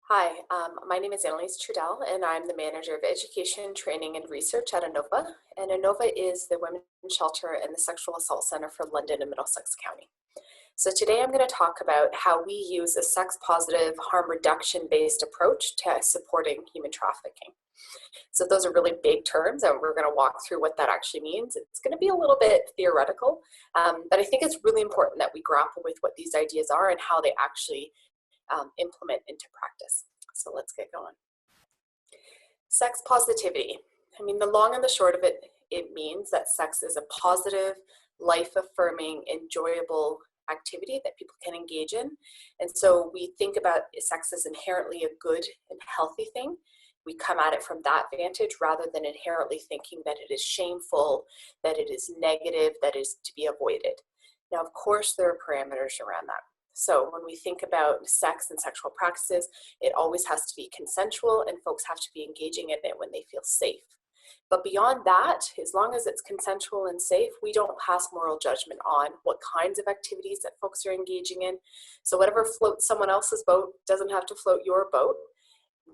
Hi, my name is AnnaLise Trudell, and I'm the Manager of Education, Training, and Research at ANOVA. And ANOVA is the Women's Shelter and the Sexual Assault Center for London and Middlesex County. So today I'm going to talk about how we use a sex-positive, harm reduction-based approach to supporting human trafficking. So those are really big terms, and we're going to walk through what that actually means. It's going to be a little bit theoretical, but I think it's really important that we grapple with what these ideas are and how they actually implement into practice. So let's get going. Sex positivity. I mean, the long and the short of it, it means that sex is a positive, life-affirming, enjoyable activity that people can engage in. And so we think about sex as inherently a good and healthy thing. We come at it from that vantage rather than inherently thinking that it is shameful, that it is negative, that is to be avoided. Now, of course, there are parameters around that. So when we think about sex and sexual practices, it always has to be consensual, and folks have to be engaging in it when they feel safe. But beyond that, as long as it's consensual and safe, we don't pass moral judgment on what kinds of activities that folks are engaging in. So whatever floats someone else's boat doesn't have to float your boat.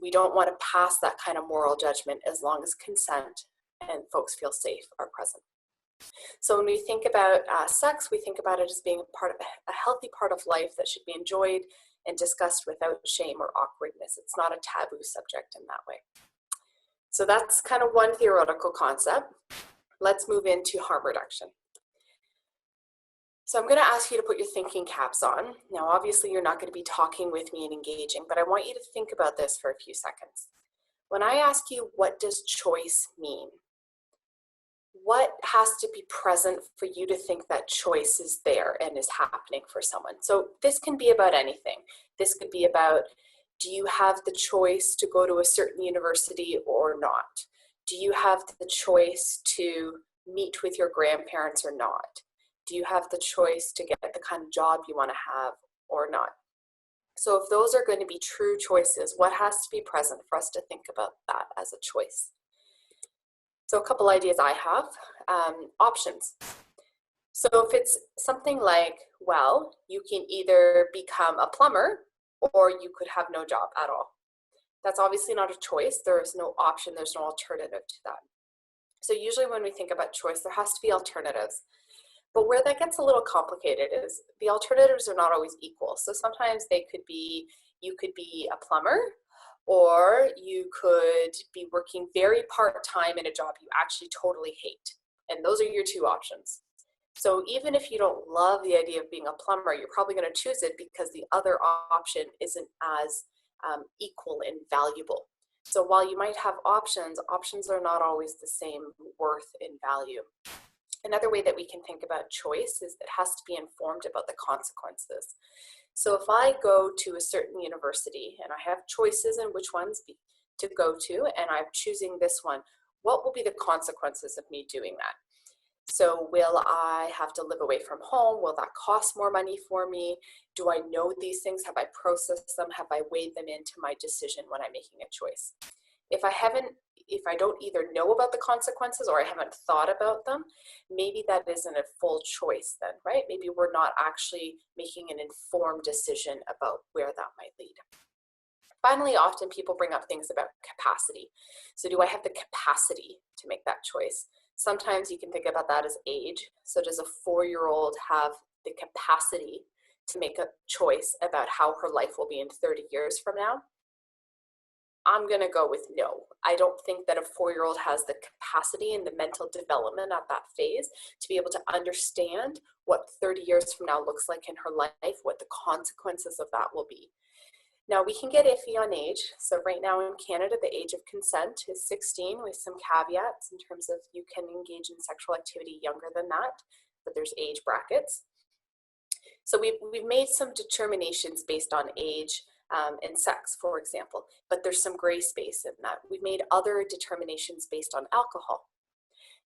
We don't want to pass that kind of moral judgment as long as consent and folks feel safe are present. So when we think about sex, we think about it as being a healthy part of life that should be enjoyed and discussed without shame or awkwardness. It's not a taboo subject in that way. So that's kind of one theoretical concept. Let's move into harm reduction. So I'm going to ask you to put your thinking caps on. Now, obviously, you're not going to be talking with me and engaging, but I want you to think about this for a few seconds. When I ask you, what does choice mean? What has to be present for you to think that choice is there and is happening for someone? So this can be about anything. This could be about, do you have the choice to go to a certain university or not? Do you have the choice to meet with your grandparents or not? Do you have the choice to get the kind of job you want to have or not? So if those are going to be true choices, what has to be present for us to think about that as a choice? So a couple ideas I have, options. So if it's something like, well, you can either become a plumber or you could have no job at all. That's obviously not a choice. There is no option. There's no alternative to that. So usually when we think about choice, there has to be alternatives. But where that gets a little complicated is the alternatives are not always equal. So sometimes they could be, you could be a plumber, or you could be working very part-time in a job you actually totally hate. And those are your two options. So even if you don't love the idea of being a plumber, you're probably going to choose it because the other option isn't as equal and valuable. So while you might have options, options are not always the same worth and value. Another way that we can think about choice is it has to be informed about the consequences. So if I go to a certain university and I have choices in which ones to go to, and I'm choosing this one, what will be the consequences of me doing that? So will I have to live away from home? Will that cost more money for me? Do I know these things? Have I processed them? Have I weighed them into my decision when I'm making a choice? If I don't either know about the consequences or I haven't thought about them, maybe that isn't a full choice then, right? Maybe we're not actually making an informed decision about where that might lead. Finally, often people bring up things about capacity. So do I have the capacity to make that choice? Sometimes you can think about that as age. So does a 4-year-old have the capacity to make a choice about how her life will be in 30 years from now? I'm going to go with no. I don't think that a 4-year-old has the capacity and the mental development at that phase to be able to understand what 30 years from now looks like in her life, what the consequences of that will be. Now, we can get iffy on age. So right now in Canada, the age of consent is 16 with some caveats in terms of you can engage in sexual activity younger than that, but there's age brackets. So we've made some determinations based on age and sex, for example, but there's some gray space in that. We've made other determinations based on alcohol.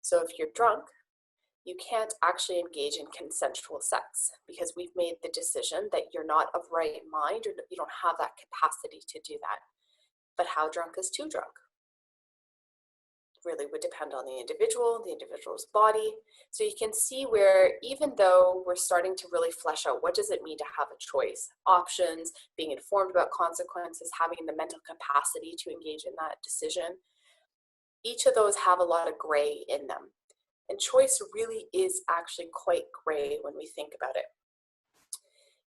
So if you're drunk, you can't actually engage in consensual sex because we've made the decision that you're not of right mind or you don't have that capacity to do that. But how drunk is too drunk? really would depend on the individual's body. So you can see where even though we're starting to really flesh out what does it mean to have a choice, options, being informed about consequences, having the mental capacity to engage in that decision, each of those have a lot of gray in them. And choice really is actually quite gray when we think about it.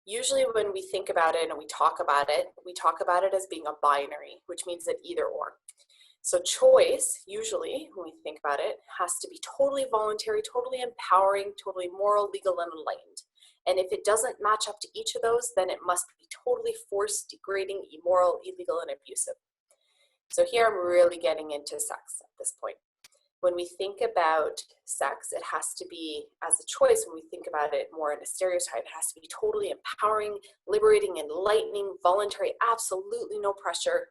Usually when we think about it and we talk about it as being a binary, which means that either or. So choice, usually, when we think about it, has to be totally voluntary, totally empowering, totally moral, legal, and enlightened. And if it doesn't match up to each of those, then it must be totally forced, degrading, immoral, illegal, and abusive. So here I'm really getting into sex at this point. When we think about sex, it has to be as a choice. When we think about it more in a stereotype, it has to be totally empowering, liberating, enlightening, voluntary, absolutely no pressure,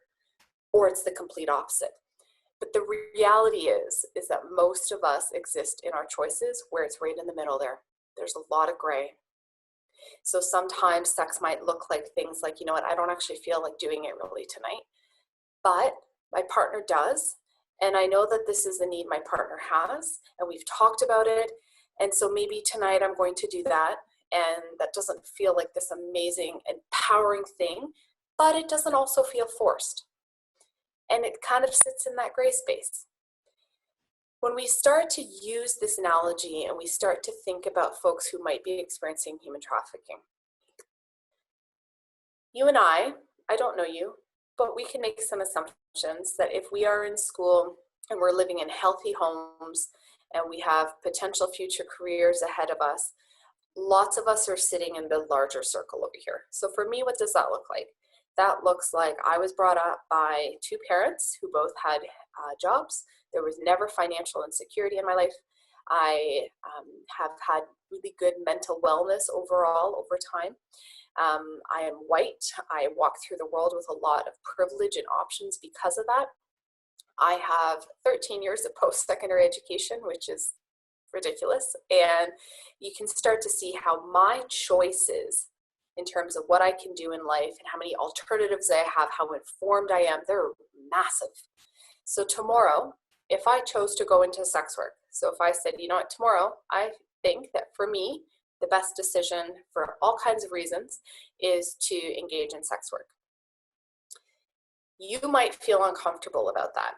or it's the complete opposite. But the reality is that most of us exist in our choices where it's right in the middle there. There's a lot of gray. So sometimes sex might look like things like, you know what, I don't actually feel like doing it really tonight, but my partner does. And I know that this is a need my partner has, and we've talked about it. And so maybe tonight I'm going to do that. And that doesn't feel like this amazing, empowering thing, but it doesn't also feel forced. And it kind of sits in that gray space. When we start to use this analogy and we start to think about folks who might be experiencing human trafficking, you and I don't know you, but we can make some assumptions that if we are in school and we're living in healthy homes and we have potential future careers ahead of us, lots of us are sitting in the larger circle over here. So for me, what does that look like? That looks like I was brought up by two parents who both had jobs. There was never financial insecurity in my life. I have had really good mental wellness overall over time. I am white. I walk through the world with a lot of privilege and options because of that. I have 13 years of post-secondary education, which is ridiculous. And you can start to see how my choices in terms of what I can do in life and how many alternatives I have, how informed I am, they're massive. So tomorrow, if I chose to go into sex work, so if I said, you know what, tomorrow, I think that for me, the best decision for all kinds of reasons is to engage in sex work. You might feel uncomfortable about that,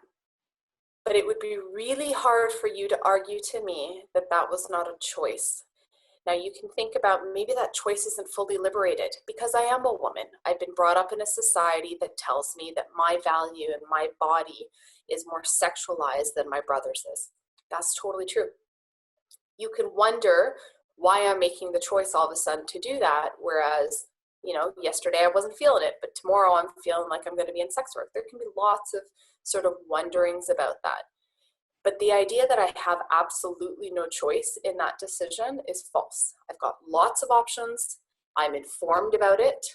but it would be really hard for you to argue to me that that was not a choice. Now you can think about maybe that choice isn't fully liberated because I am a woman. I've been brought up in a society that tells me that my value and my body is more sexualized than my brother's is. That's totally true. You can wonder why I'm making the choice all of a sudden to do that, whereas, you know, yesterday I wasn't feeling it, but tomorrow I'm feeling like I'm going to be in sex work. There can be lots of sort of wonderings about that. But the idea that I have absolutely no choice in that decision is false. I've got lots of options, I'm informed about it,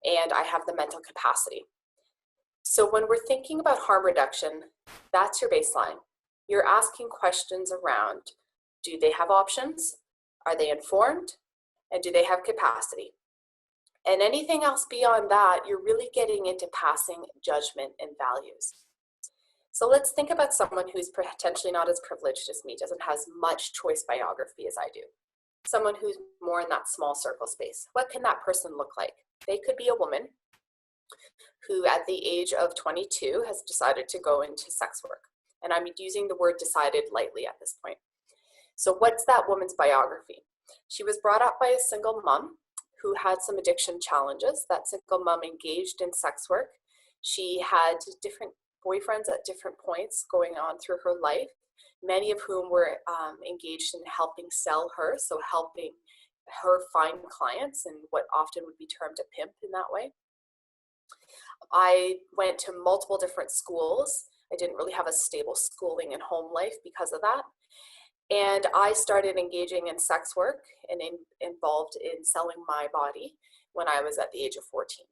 and I have the mental capacity. So when we're thinking about harm reduction, that's your baseline. You're asking questions around, do they have options? Are they informed? And do they have capacity? And anything else beyond that, you're really getting into passing judgment and values. So let's think about someone who's potentially not as privileged as me, doesn't have as much choice biography as I do. Someone who's more in that small circle space. What can that person look like? They could be a woman who at the age of 22 has decided to go into sex work. And I'm using the word decided lightly at this point. So what's that woman's biography? She was brought up by a single mom who had some addiction challenges. That single mom engaged in sex work. She had different boyfriends at different points going on through her life, many of whom were engaged in helping sell her, so helping her find clients and what often would be termed a pimp in that way. I went to multiple different schools. I didn't really have a stable schooling and home life because of that. And I started engaging in sex work and involved in selling my body when I was at the age of 14.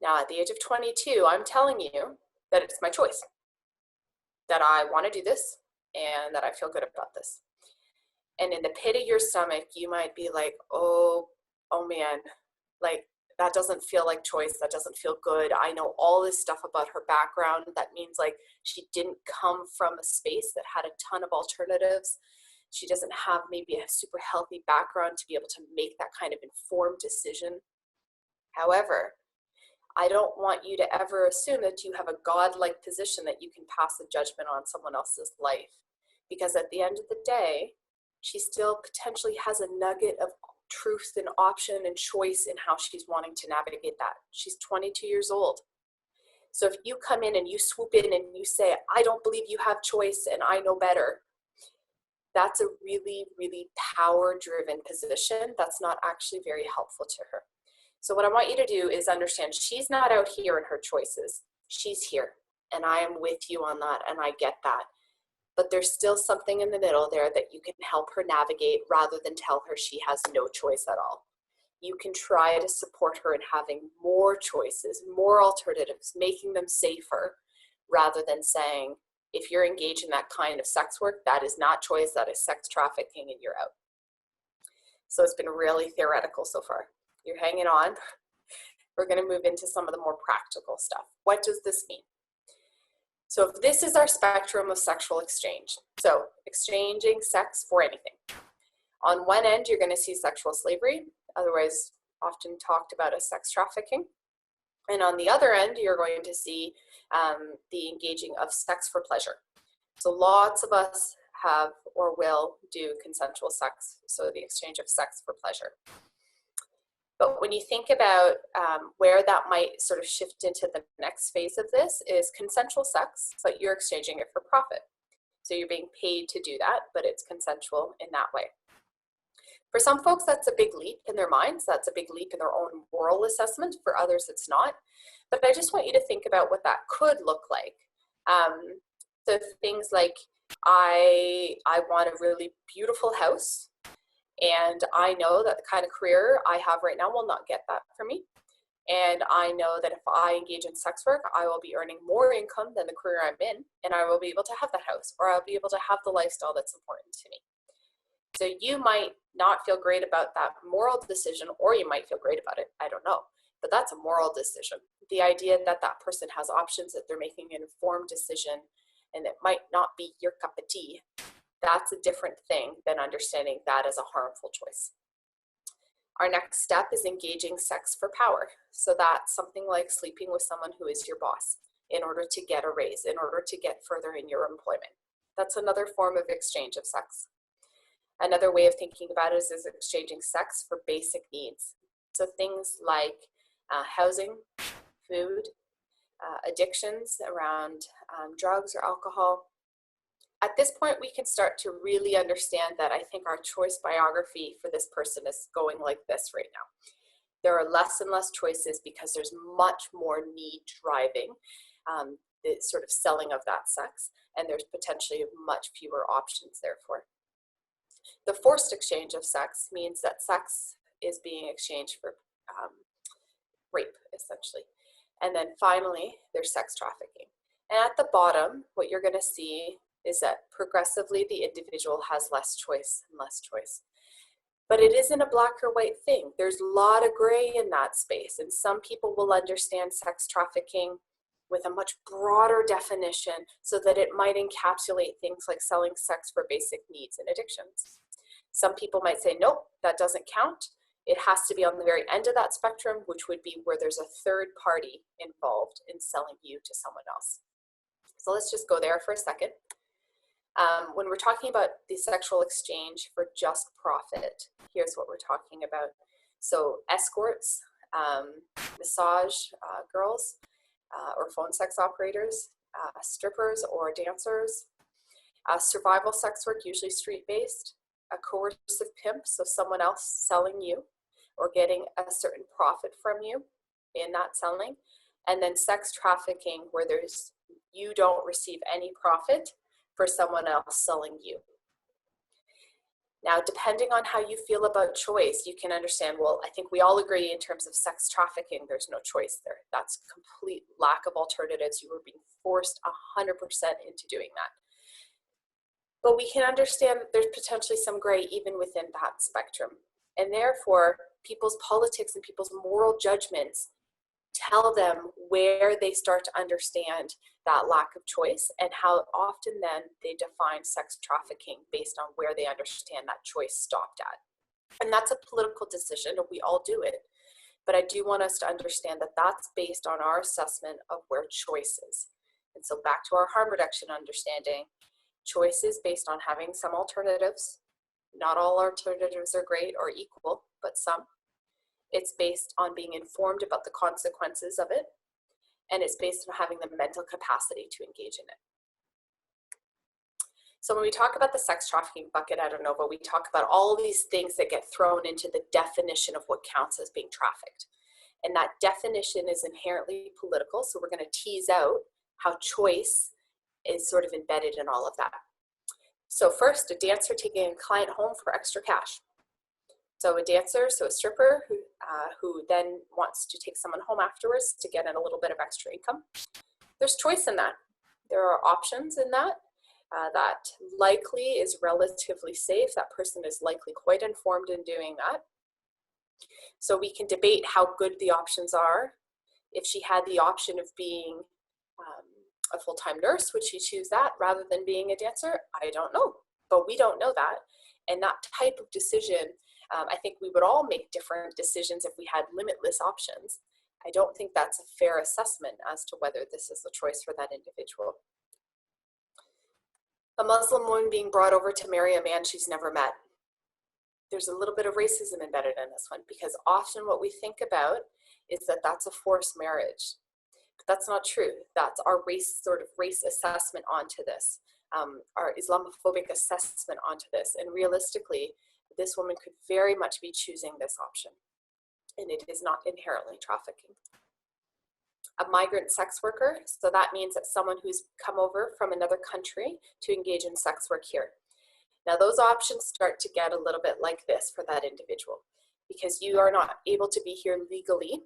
Now at the age of 22, I'm telling you that it's my choice, that I want to do this and that I feel good about this. And in the pit of your stomach, you might be like, oh man, like that doesn't feel like choice. That doesn't feel good. I know all this stuff about her background. That means like she didn't come from a space that had a ton of alternatives. She doesn't have maybe a super healthy background to be able to make that kind of informed decision. However, I don't want you to ever assume that you have a godlike position that you can pass a judgment on someone else's life. Because at the end of the day, she still potentially has a nugget of truth and option and choice in how she's wanting to navigate that. She's 22 years old. So if you come in and you swoop in and you say, I don't believe you have choice and I know better, that's a really, really power-driven position that's not actually very helpful to her. So what I want you to do is understand she's not out here in her choices. She's here, and I am with you on that, and I get that. But there's still something in the middle there that you can help her navigate rather than tell her she has no choice at all. You can try to support her in having more choices, more alternatives, making them safer, rather than saying, if you're engaged in that kind of sex work, that is not choice, that is sex trafficking, and you're out. So it's been really theoretical so far. You're hanging on. We're going to move into some of the more practical stuff. What does this mean? So if this is our spectrum of sexual exchange, so exchanging sex for anything. On one end, you're going to see sexual slavery, otherwise often talked about as sex trafficking. And on the other end, you're going to see the engaging of sex for pleasure. So lots of us have or will do consensual sex, so the exchange of sex for pleasure. But when you think about where that might sort of shift into the next phase of this is consensual sex, but you're exchanging it for profit. So you're being paid to do that, but it's consensual in that way. For some folks, that's a big leap in their minds. That's a big leap in their own moral assessment. For others, it's not. But I just want you to think about what that could look like. So things like, I want a really beautiful house, and I know that the kind of career I have right now will not get that for me. And I know that if I engage in sex work, I will be earning more income than the career I'm in, and I will be able to have that house, or I'll be able to have the lifestyle that's important to me. So you might not feel great about that moral decision, or you might feel great about it. I don't know. But that's a moral decision. The idea that that person has options, that they're making an informed decision, and it might not be your cup of tea, that's a different thing than understanding that as a harmful choice. Our next step is engaging sex for power. So that's something like sleeping with someone who is your boss in order to get a raise, in order to get further in your employment. That's another form of exchange of sex. Another way of thinking about it is exchanging sex for basic needs. So things like housing, food, addictions around drugs or alcohol. At this point, we can start to really understand that I think our choice biography for this person is going like this right now. There are less and less choices because there's much more need driving the sort of selling of that sex, and there's potentially much fewer options therefore. The forced exchange of sex means that sex is being exchanged for rape, essentially. And then finally, there's sex trafficking. And at the bottom, what you're going to see is that progressively the individual has less choice and less choice. But it isn't a black or white thing. There's a lot of gray in that space. And some people will understand sex trafficking with a much broader definition so that it might encapsulate things like selling sex for basic needs and addictions. Some people might say, nope, that doesn't count. It has to be on the very end of that spectrum, which would be where there's a third party involved in selling you to someone else. So let's just go there for a second. When we're talking about the sexual exchange for just profit, here's what we're talking about. So escorts, massage girls, or phone sex operators, strippers or dancers, survival sex work, usually street-based, a coercive pimp, so someone else selling you or getting a certain profit from you in that selling, and then sex trafficking where you don't receive any profit for someone else selling you. Now, depending on how you feel about choice, you can understand, well, I think we all agree in terms of sex trafficking, there's no choice there. That's complete lack of alternatives. You were being forced 100% into doing that. But we can understand that there's potentially some gray even within that spectrum. And therefore, people's politics and people's moral judgments tell them where they start to understand that lack of choice, and how often then they define sex trafficking based on where they understand that choice stopped at. And that's a political decision, and we all do it. But I do want us to understand that that's based on our assessment of where choice is. And so back to our harm reduction understanding, choice is based on having some alternatives. Not all alternatives are great or equal, but some. It's based on being informed about the consequences of it, and it's based on having the mental capacity to engage in it. So when we talk about the sex trafficking bucket at AnnaLise, we talk about all these things that get thrown into the definition of what counts as being trafficked. And that definition is inherently political, so we're going to tease out how choice is sort of embedded in all of that. So first, a dancer taking a client home for extra cash. So a dancer, so a stripper who then wants to take someone home afterwards to get in a little bit of extra income. There's choice in that. There are options in that. That likely is relatively safe. That person is likely quite informed in doing that. So we can debate how good the options are. If she had the option of being a full-time nurse, would she choose that rather than being a dancer? I don't know, but we don't know that. And that type of decision, I think we would all make different decisions if we had limitless options. I don't think that's a fair assessment as to whether this is the choice for that individual. A Muslim woman being brought over to marry a man she's never met. There's a little bit of racism embedded in this one, because often what we think about is that that's a forced marriage. But that's not true. That's our race assessment onto this, our Islamophobic assessment onto this. And realistically, this woman could very much be choosing this option, and it is not inherently trafficking. A migrant sex worker, so that means that someone who's come over from another country to engage in sex work here. Now those options start to get a little bit like this for that individual, because you are not able to be here legally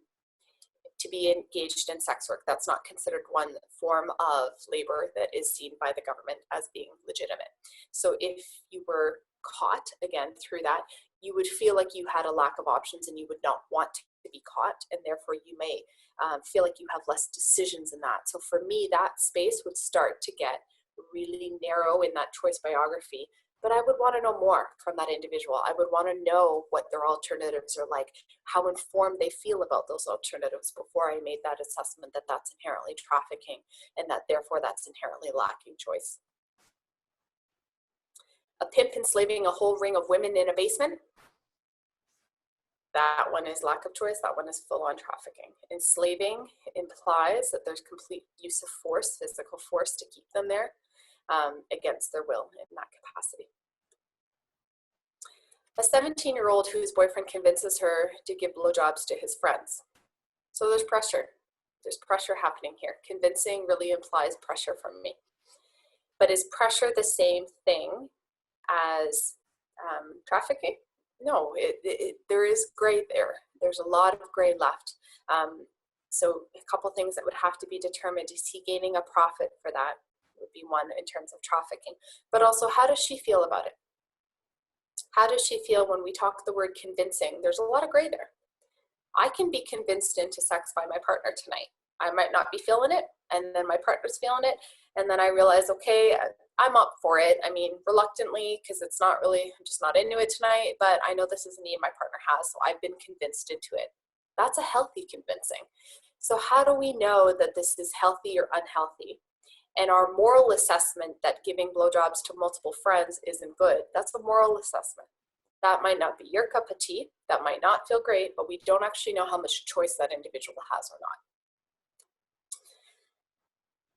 to be engaged in sex work. That's not considered one form of labor that is seen by the government as being legitimate. So if you were caught, again, through that, you would feel like you had a lack of options and you would not want to be caught, and therefore you may feel like you have less decisions in that. So for me, that space would start to get really narrow in that choice biography, but I would want to know more from that individual. I would want to know what their alternatives are like, how informed they feel about those alternatives before I made that assessment that that's inherently trafficking and that therefore that's inherently lacking choice. A pimp enslaving a whole ring of women in a basement. That one is lack of choice. That one is full-on trafficking. Enslaving implies that there's complete use of force, physical force, to keep them there against their will in that capacity. A 17-year-old whose boyfriend convinces her to give blowjobs to his friends. So there's pressure. There's pressure happening here. Convincing really implies pressure from me. But is pressure the same thing as trafficking? No, there is gray there. There's a lot of gray left. So a couple things that would have to be determined. Is he gaining a profit for that? Would be one in terms of trafficking. But also, how does she feel about it? How does she feel when we talk the word convincing? There's a lot of gray there. I can be convinced into sex by my partner tonight. I might not be feeling it, and then my partner's feeling it, and then I realize, okay, I'm up for it. I mean, reluctantly, because it's not really, I'm just not into it tonight, but I know this is a need my partner has, so I've been convinced into it. That's a healthy convincing. So how do we know that this is healthy or unhealthy? And our moral assessment that giving blowjobs to multiple friends isn't good, that's a moral assessment. That might not be your cup of tea, that might not feel great, but we don't actually know how much choice that individual has or not.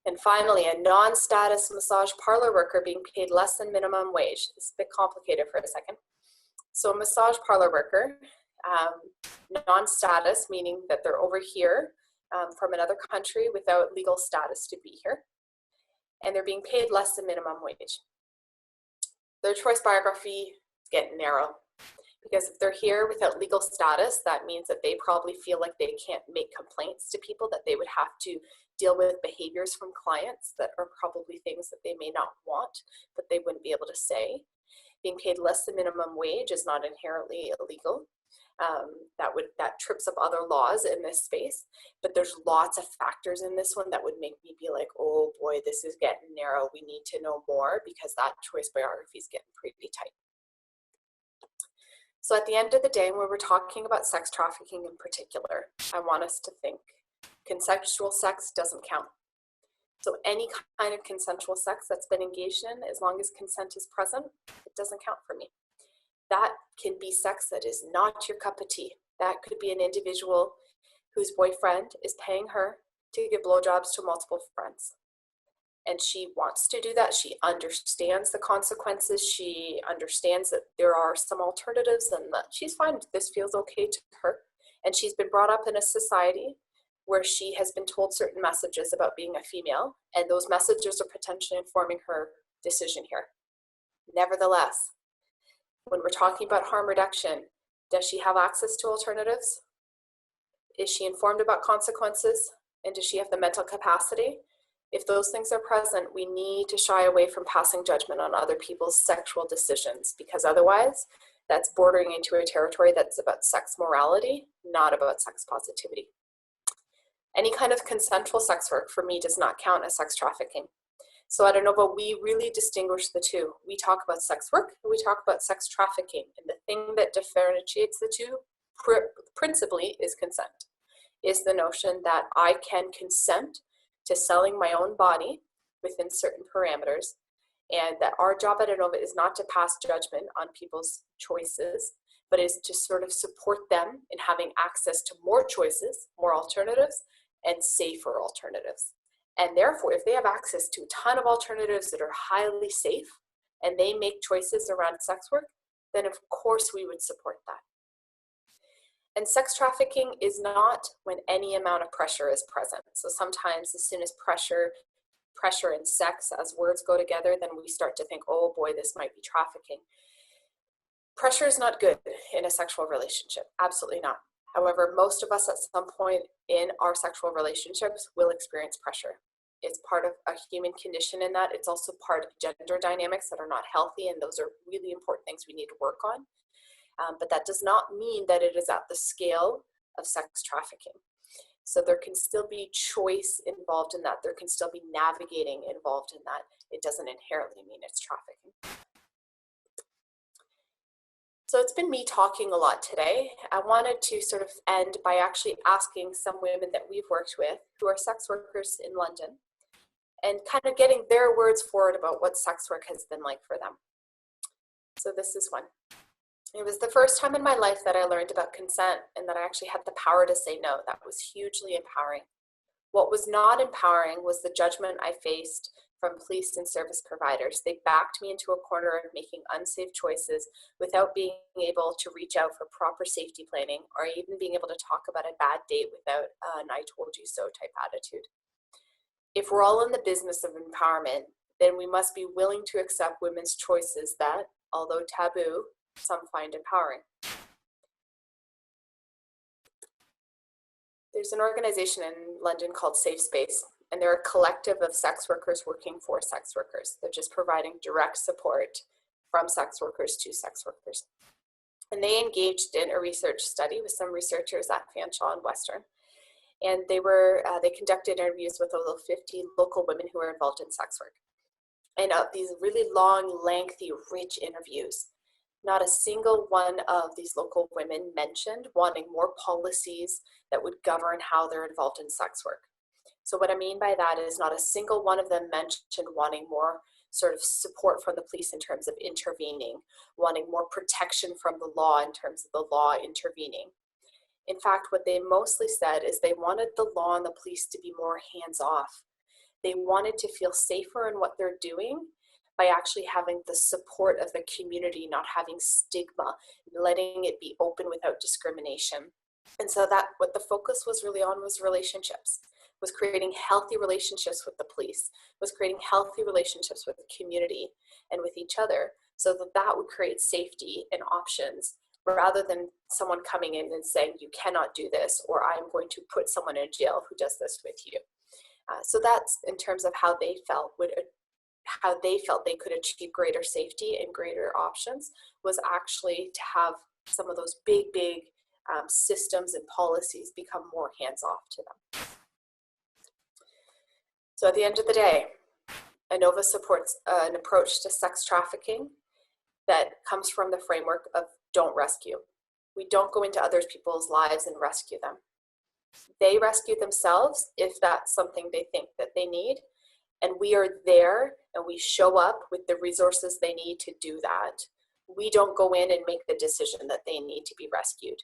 And finally, a non-status massage parlor worker being paid less than minimum wage. This is a bit complicated for a second. So a massage parlor worker, non-status, meaning that they're over here from another country without legal status to be here, and they're being paid less than minimum wage. Their choice biography is getting narrow, because if they're here without legal status, that means that they probably feel like they can't make complaints to people, that they would have to deal with behaviors from clients that are probably things that they may not want, but they wouldn't be able to say. Being paid less than minimum wage is not inherently illegal. That trips up other laws in this space, but there's lots of factors in this one that would make me be like, oh boy, this is getting narrow. We need to know more, because that choice biography is getting pretty tight. So at the end of the day, when we're talking about sex trafficking in particular, I want us to think consensual sex doesn't count. So any kind of consensual sex that's been engaged in, as long as consent is present, it doesn't count for me. That can be sex that is not your cup of tea. That could be an individual whose boyfriend is paying her to give blowjobs to multiple friends. And she wants to do that. She understands the consequences. She understands that there are some alternatives, and that she's fine. This feels okay to her. And she's been brought up in a society where she has been told certain messages about being a female, and those messages are potentially informing her decision here. Nevertheless, when we're talking about harm reduction, does she have access to alternatives? Is she informed about consequences? And does she have the mental capacity? If those things are present, we need to shy away from passing judgment on other people's sexual decisions, because otherwise that's bordering into a territory that's about sex morality, not about sex positivity. Any kind of consensual sex work for me does not count as sex trafficking. So I don't know, but we really distinguish the two. We talk about sex work, and we talk about sex trafficking. And the thing that differentiates the two principally is consent, is the notion that I can consent to selling my own body within certain parameters, and that our job at AnnaLise is not to pass judgment on people's choices, but is to sort of support them in having access to more choices, more alternatives, and safer alternatives. And therefore, if they have access to a ton of alternatives that are highly safe, and they make choices around sex work, then of course we would support that. And sex trafficking is not when any amount of pressure is present. So sometimes as soon as pressure and sex as words go together, then we start to think, oh boy, this might be trafficking. Pressure is not good in a sexual relationship, absolutely not. However, most of us at some point in our sexual relationships will experience pressure. It's part of a human condition in that. It's also part of gender dynamics that are not healthy, and those are really important things we need to work on. But that does not mean that it is at the scale of sex trafficking. So there can still be choice involved in that. There can still be navigating involved in that. It doesn't inherently mean it's trafficking. So it's been me talking a lot today. I wanted to sort of end by actually asking some women that we've worked with who are sex workers in London, and kind of getting their words forward about what sex work has been like for them. So this is one. It was the first time in my life that I learned about consent, and that I actually had the power to say no. That was hugely empowering. What was not empowering was the judgment I faced from police and service providers. They backed me into a corner of making unsafe choices without being able to reach out for proper safety planning, or even being able to talk about a bad date without an I told you so type attitude. If we're all in the business of empowerment, then we must be willing to accept women's choices that, although taboo, some find empowering. There's an organization in London called Safe Space, and they're a collective of sex workers working for sex workers. They're just providing direct support from sex workers to sex workers. And they engaged in a research study with some researchers at Fanshawe and Western. And they conducted interviews with over 50 local women who were involved in sex work. And of these really long, lengthy, rich interviews, not a single one of these local women mentioned wanting more policies that would govern how they're involved in sex work. So what I mean by that is not a single one of them mentioned wanting more sort of support from the police in terms of intervening, wanting more protection from the law in terms of the law intervening. In fact, what they mostly said is they wanted the law and the police to be more hands-off. They wanted to feel safer in what they're doing by actually having the support of the community, not having stigma, letting it be open without discrimination. And so that what the focus was really on was relationships, was creating healthy relationships with the police, was creating healthy relationships with the community and with each other, so that that would create safety and options, rather than someone coming in and saying, you cannot do this, or I'm going to put someone in jail who does this with you. So that's in terms of how they felt would how they felt they could achieve greater safety and greater options was actually to have some of those big systems and policies become more hands-off to them. So at the end of the day, ANOVA supports an approach to sex trafficking that comes from the framework of don't rescue. We don't go into other people's lives and rescue them. They rescue themselves if that's something they think that they need, and we are there and we show up with the resources they need to do that. We don't go in and make the decision that they need to be rescued.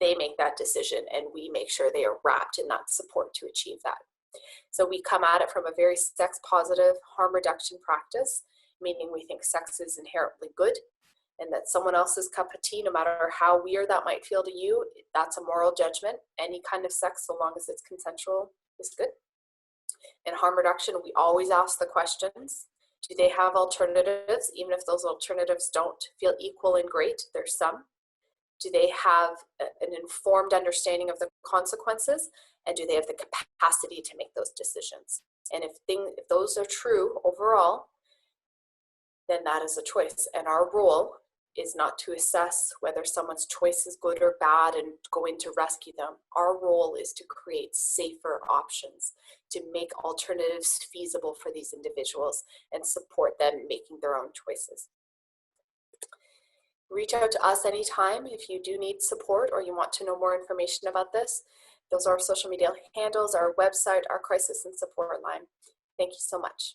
They make that decision and we make sure they are wrapped in that support to achieve that. So we come at it from a very sex positive harm reduction practice, meaning we think sex is inherently good and that someone else's cup of tea, no matter how weird that might feel to you, that's a moral judgment. Any kind of sex, so long as it's consensual, is good. In harm reduction, we always ask the questions. Do they have alternatives? Even if those alternatives don't feel equal and great, there's some. Do they have an informed understanding of the consequences? And do they have the capacity to make those decisions? And if those are true overall, then that is a choice. And our role is not to assess whether someone's choice is good or bad and go in to rescue them. Our role is to create safer options, to make alternatives feasible for these individuals and support them making their own choices. Reach out to us anytime if you do need support or you want to know more information about this. Those are our social media handles, our website, our crisis and support line. Thank you so much.